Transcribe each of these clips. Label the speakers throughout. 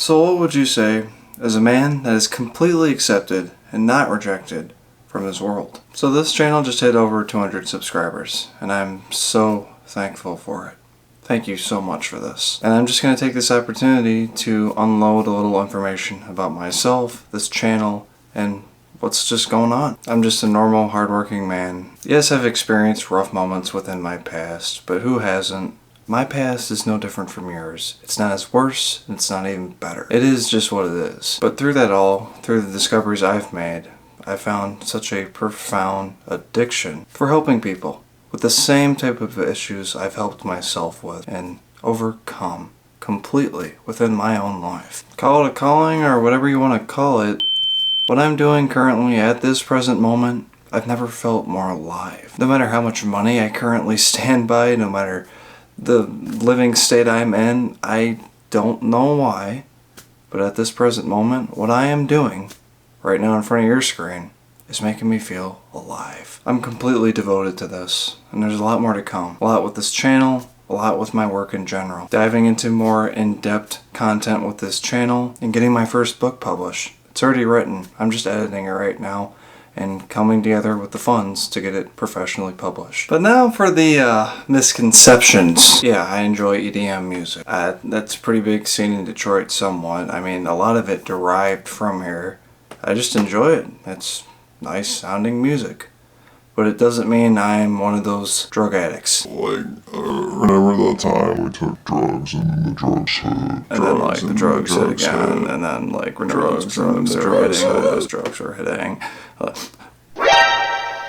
Speaker 1: So what would you say as a man that is completely accepted and not rejected from this world? So this channel just hit over 200 subscribers, and I'm so thankful for it. Thank you so much for this. And I'm just going to take this opportunity to unload a little information about myself, this channel, and what's just going on. I'm just a normal, hardworking man. Yes, I've experienced rough moments within my past, but who hasn't? My past is no different from yours. It's not as worse, and it's not even better. It is just what it is. But through that all, through the discoveries I've made, I found such a profound addiction for helping people with the same type of issues I've helped myself with and overcome completely within my own life. Call it a calling or whatever you want to call it. What I'm doing currently at this present moment, I've never felt more alive. No matter how much money I currently stand by, no matter the living state I'm in, I don't know why, but at this present moment, what I am doing right now in front of your screen is making me feel alive. I'm completely devoted to this, and there's a lot more to come. A lot with this channel, a lot with my work in general. Diving into more in-depth content with this channel, and getting my first book published. It's already written, I'm just editing it right now, and coming together with the funds to get it professionally published. But now for the misconceptions. Yeah, I enjoy EDM music. That's a pretty big scene in Detroit somewhat. I mean, a lot of it derived from here. I just enjoy it. It's nice sounding music. But it doesn't mean I'm one of those drug addicts.
Speaker 2: Remember that time we took drugs and then the drugs hit.
Speaker 1: And then the drugs hit again. And then drugs were hitting.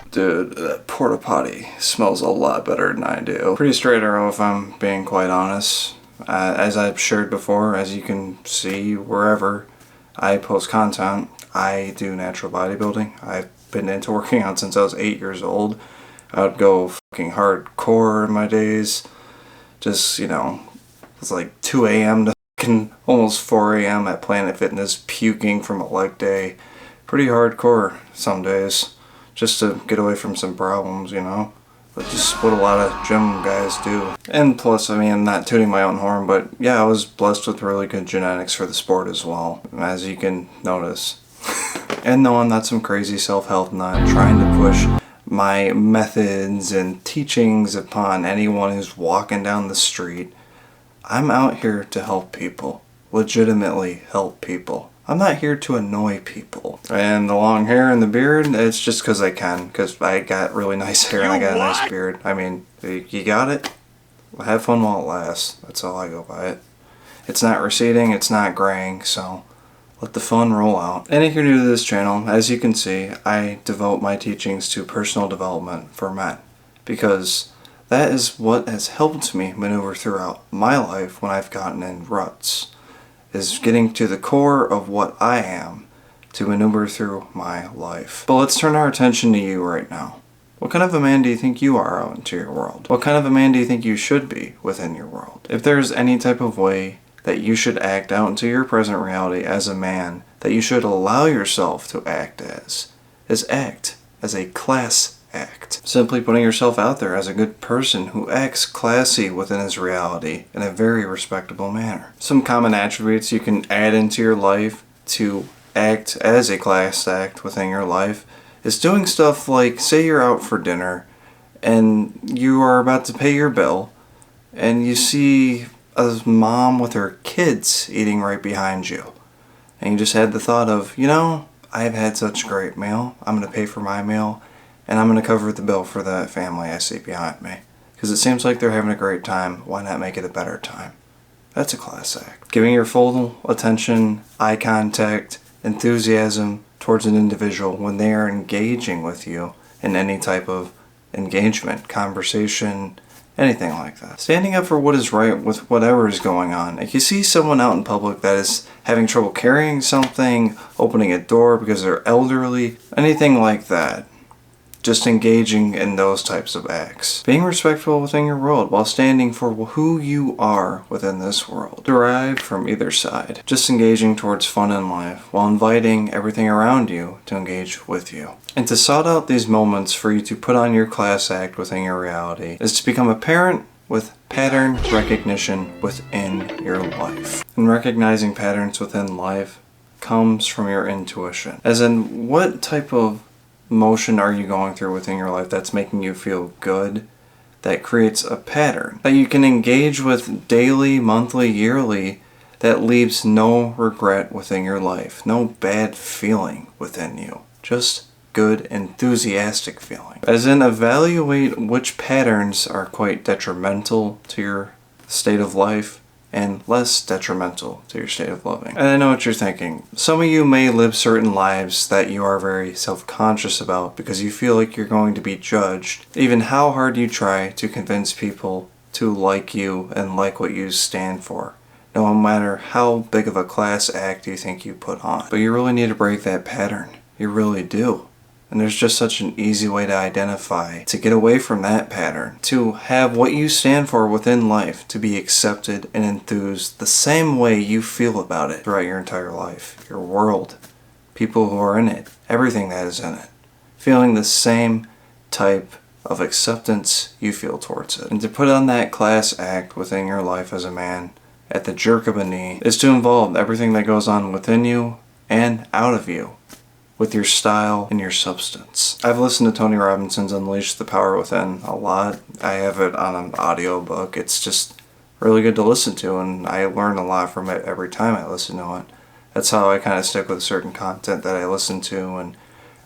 Speaker 1: Dude, that porta potty smells a lot better than I do. Pretty straight arrow if I'm being quite honest. As I've shared before, as you can see wherever I post content, I do natural bodybuilding. I've been into working out since I was 8 years old. I would go fucking hardcore in my days. Just, it's like 2 a.m. to fucking almost 4 a.m. at Planet Fitness, puking from a leg day. Pretty hardcore some days, just to get away from some problems, That's just what a lot of gym guys do. And plus, I'm not tooting my own horn, but yeah, I was blessed with really good genetics for the sport as well, as you can notice. And no, I'm not some crazy self-help nut trying to push my methods and teachings upon anyone who's walking down the street. I'm out here to help people, legitimately help people. I'm not here to annoy people. And the long hair and the beard, it's just because I can, because I got really nice hair and I got a nice beard. You got it? Have fun while it lasts. That's all I go by it. It's not receding, it's not graying, so let the fun roll out. And if you're new to this channel, as you can see, I devote my teachings to personal development for men, because that is what has helped me maneuver throughout my life when I've gotten in ruts, is getting to the core of what I am to maneuver through my life. But let's turn our attention to you right now. What kind of a man do you think you are out into your world? What kind of a man do you think you should be within your world? If there's any type of way that you should act out into your present reality as a man, that you should allow yourself to act as, is act as a class act. Simply putting yourself out there as a good person who acts classy within his reality in a very respectable manner. Some common attributes you can add into your life to act as a class act within your life is doing stuff like, say you're out for dinner and you are about to pay your bill and you see a mom with her kids eating right behind you. And you just had the thought of, I've had such a great meal. I'm going to pay for my meal, and I'm going to cover the bill for the family I see behind me. Because it seems like they're having a great time. Why not make it a better time? That's a class act. Giving your full attention, eye contact, enthusiasm towards an individual when they are engaging with you in any type of engagement, conversation, anything like that. Standing up for what is right with whatever is going on. If you see someone out in public that is having trouble carrying something, opening a door because they're elderly, anything like that, just engaging in those types of acts. Being respectful within your world while standing for who you are within this world. Derived from either side. Just engaging towards fun in life while inviting everything around you to engage with you. And to sort out these moments for you to put on your class act within your reality is to become a parent with pattern recognition within your life. And recognizing patterns within life comes from your intuition. As in, what type of motion are you going through within your life that's making you feel good, that creates a pattern that you can engage with daily, monthly, yearly, that leaves no regret within your life, no bad feeling within you, just good, enthusiastic feeling. As in, evaluate which patterns are quite detrimental to your state of life and less detrimental to your state of living. And I know what you're thinking. Some of you may live certain lives that you are very self-conscious about because you feel like you're going to be judged, even how hard you try to convince people to like you and like what you stand for, no matter how big of a class act you think you put on. But you really need to break that pattern. You really do. And there's just such an easy way to identify, to get away from that pattern, to have what you stand for within life to be accepted and enthused the same way you feel about it throughout your entire life, your world, people who are in it, everything that is in it, feeling the same type of acceptance you feel towards it. And to put on that class act within your life as a man at the jerk of a knee is to involve everything that goes on within you and out of you, with your style and your substance. I've listened to Tony Robinson's Unleash the Power Within a lot. I have it on an audiobook. It's just really good to listen to, and I learn a lot from it every time I listen to it. That's how I kind of stick with certain content that I listen to and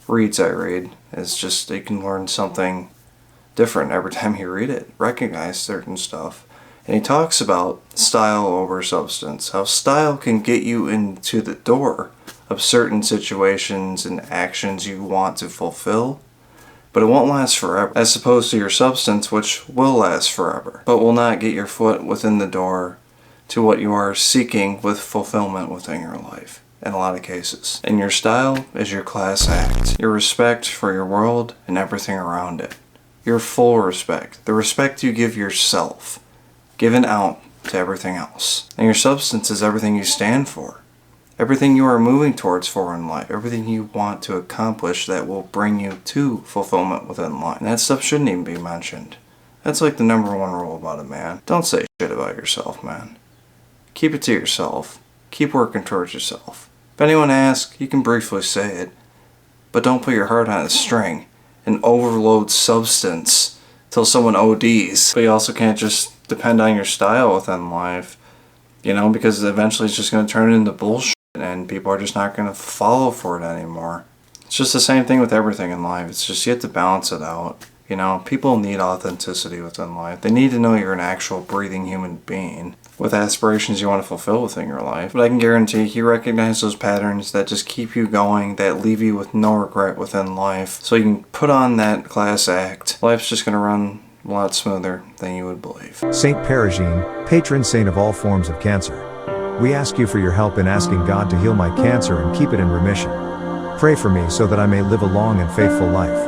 Speaker 1: reads I read. It's just you can learn something different every time you read it, recognize certain stuff. And he talks about style over substance, how style can get you into the door of certain situations and actions you want to fulfill, but it won't last forever, as opposed to your substance, which will last forever, but will not get your foot within the door to what you are seeking with fulfillment within your life, in a lot of cases. And your style is your class act, your respect for your world and everything around it, your full respect, the respect you give yourself, given out to everything else. And your substance is everything you stand for. Everything you are moving towards for in life, everything you want to accomplish that will bring you to fulfillment within life. And that stuff shouldn't even be mentioned. That's like the number one rule about a man. Don't say shit about yourself, man. Keep it to yourself. Keep working towards yourself. If anyone asks, you can briefly say it, but don't put your heart on a string and overload substance till someone ODs. But you also can't just depend on your style within life, because eventually it's just going to turn into bullshit. And people are just not going to follow for it anymore. It's just the same thing with everything in life. It's just you have to balance it out. People need authenticity within life. They need to know you're an actual breathing human being with aspirations you want to fulfill within your life. But I can guarantee you recognize those patterns that just keep you going, that leave you with no regret within life. So you can put on that class act. Life's just going to run a lot smoother than you would believe.
Speaker 3: Saint Perigine, patron saint of all forms of cancer. We ask you for your help in asking God to heal my cancer and keep it in remission. Pray for me so that I may live a long and faithful life.